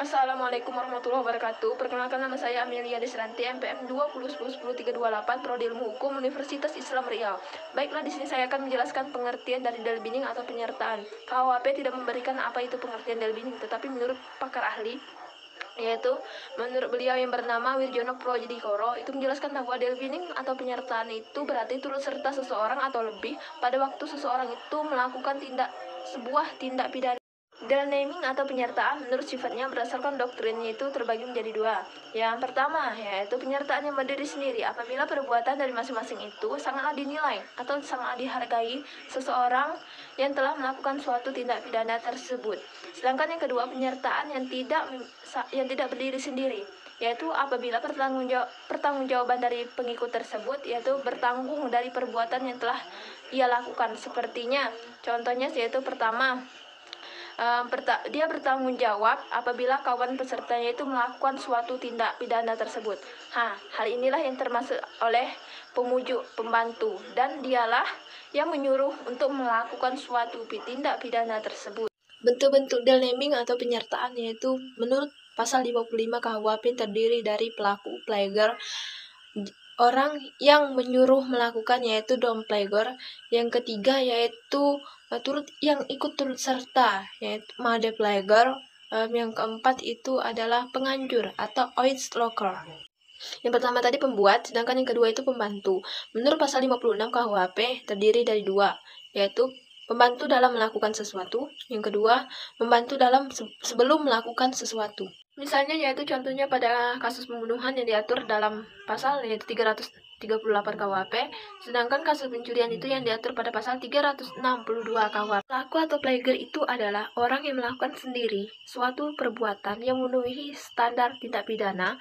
Assalamualaikum warahmatullahi wabarakatuh. Perkenalkan, nama saya Amelia Desranti, MPM 20101038, Prodi Ilmu Hukum, Universitas Islam Riau. Baiklah, di sini saya akan menjelaskan pengertian dari dalil binding atau penyertaan. KUHP tidak memberikan apa itu pengertian dalil binding, tetapi menurut pakar ahli, yaitu menurut beliau yang bernama Wirjono Projodikoro, itu menjelaskan bahwa dalil binding atau penyertaan itu berarti turut serta seseorang atau lebih pada waktu seseorang itu melakukan sebuah tindak pidana. Dalil naming atau penyertaan menurut sifatnya berdasarkan doktrinnya itu terbagi menjadi dua. Yang pertama yaitu penyertaan yang berdiri sendiri apabila perbuatan dari masing-masing itu sangatlah dinilai atau sangat dihargai seseorang yang telah melakukan suatu tindak pidana tersebut. Sedangkan yang kedua, penyertaan yang tidak berdiri sendiri, yaitu apabila pertanggungjawaban dari pengikut tersebut yaitu bertanggung dari perbuatan yang telah ia lakukan. Sepertinya contohnya yaitu pertama, dia bertanggung jawab apabila kawan pesertanya itu melakukan suatu tindak pidana tersebut. Hal inilah yang termasuk oleh pemujuk, pembantu, dan dialah yang menyuruh untuk melakukan suatu tindak pidana tersebut. Bentuk-bentuk dalil naming atau penyertaan yaitu menurut pasal 55 KUHP terdiri dari pelaku, plagiar, orang yang menyuruh melakukan yaitu downplayer. Yang ketiga yaitu yang ikut turut serta yaitu madepleger. Yang keempat itu adalah penganjur atau oitzloker. Yang pertama tadi pembuat, sedangkan yang kedua itu pembantu. Menurut pasal 56 KUHP terdiri dari dua, yaitu pembantu dalam melakukan sesuatu, yang kedua membantu dalam sebelum melakukan sesuatu. Misalnya yaitu contohnya pada kasus pembunuhan yang diatur dalam pasal yaitu 338 KUHP, sedangkan kasus pencurian itu yang diatur pada pasal 362 KUHP. Pelaku atau plagiar itu adalah orang yang melakukan sendiri suatu perbuatan yang memenuhi standar tindak pidana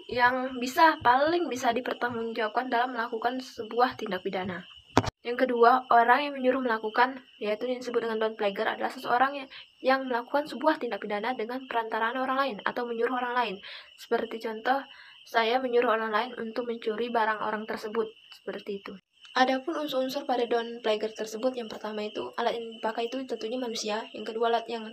yang paling bisa dipertanggungjawabkan dalam melakukan sebuah tindak pidana. Yang kedua, orang yang menyuruh melakukan, yaitu yang disebut dengan downplayer, adalah seseorang yang melakukan sebuah tindak pidana dengan perantaraan orang lain atau menyuruh orang lain. Seperti contoh, saya menyuruh orang lain untuk mencuri barang orang tersebut, seperti itu. Adapun unsur-unsur pada downplayer tersebut, yang pertama itu alat yang dipakai itu tentunya manusia. Yang kedua, alat yang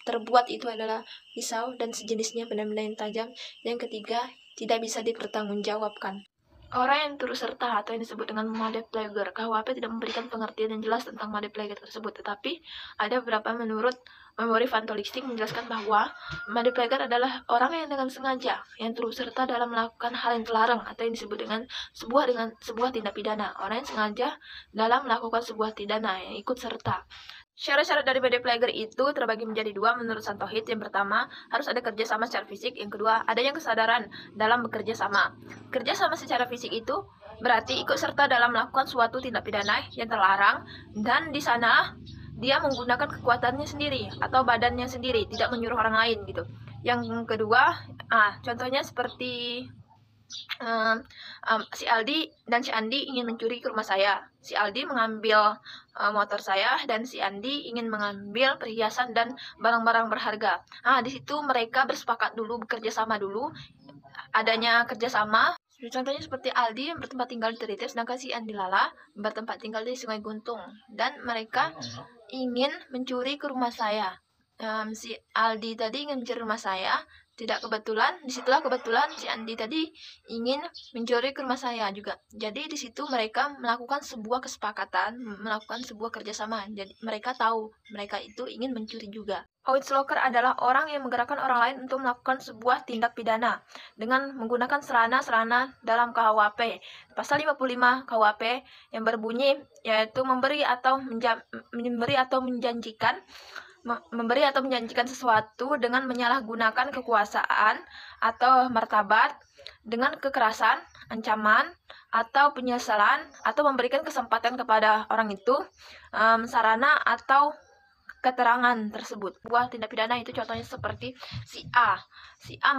terbuat itu adalah pisau dan sejenisnya, benda-benda yang tajam. Yang ketiga, tidak bisa dipertanggungjawabkan. Orang yang turut serta atau yang disebut dengan madepleger, KUHP tidak memberikan pengertian yang jelas tentang madepleger tersebut, tetapi ada beberapa menurut memori Vantolistik menjelaskan bahwa madepleger adalah orang yang dengan sengaja yang turut serta dalam melakukan hal yang terlarang atau yang disebut dengan sebuah tindak pidana. Orang yang sengaja dalam melakukan sebuah pidana yang ikut serta. Syarat-syarat dari madepleger itu terbagi menjadi dua menurut Santohit. Yang pertama, harus ada kerjasama secara fisik. Yang kedua, adanya kesadaran dalam bekerja sama. Kerjasama secara fisik itu berarti ikut serta dalam melakukan suatu tindak pidana yang terlarang, dan di sana dia menggunakan kekuatannya sendiri atau badannya sendiri, tidak menyuruh orang lain gitu. Yang kedua, contohnya seperti si Aldi dan si Andi ingin mencuri ke rumah saya. Si Aldi mengambil motor saya dan si Andi ingin mengambil perhiasan dan barang-barang berharga. Di situ mereka bersepakat dulu, bekerja sama dulu, adanya kerjasama. Contohnya seperti Aldi yang bertempat tinggal di Ternate, sedangkan si Andi Lala bertempat tinggal di Sungai Guntung, dan mereka ingin mencuri ke rumah saya. Si Aldi tadi ingin mencuri rumah saya, tidak kebetulan, disitulah kebetulan si Andi tadi ingin mencuri ke rumah saya juga. Jadi di situ mereka melakukan sebuah kesepakatan, melakukan sebuah kerjasama. Jadi mereka tahu mereka itu ingin mencuri juga. Oitzloker adalah orang yang menggerakkan orang lain untuk melakukan sebuah tindak pidana dengan menggunakan serana-serana dalam KUHP. Pasal 55 KUHP yang berbunyi yaitu memberi atau menjanjikan sesuatu dengan menyalahgunakan kekuasaan atau martabat dengan kekerasan, ancaman, atau penyesalan, atau memberikan kesempatan kepada orang itu sarana atau keterangan tersebut. Buah tindak pidana itu contohnya seperti si A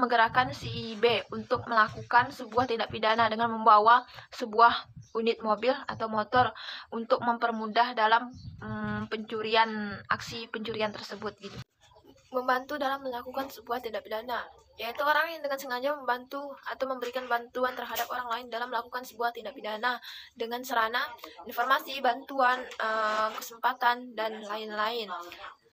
menggerakkan si B untuk melakukan sebuah tindak pidana dengan membawa sebuah unit mobil atau motor untuk mempermudah dalam aksi pencurian tersebut gitu. Membantu dalam melakukan sebuah tindak pidana, yaitu orang yang dengan sengaja membantu atau memberikan bantuan terhadap orang lain dalam melakukan sebuah tindak pidana dengan sarana informasi, bantuan, kesempatan, dan lain-lain.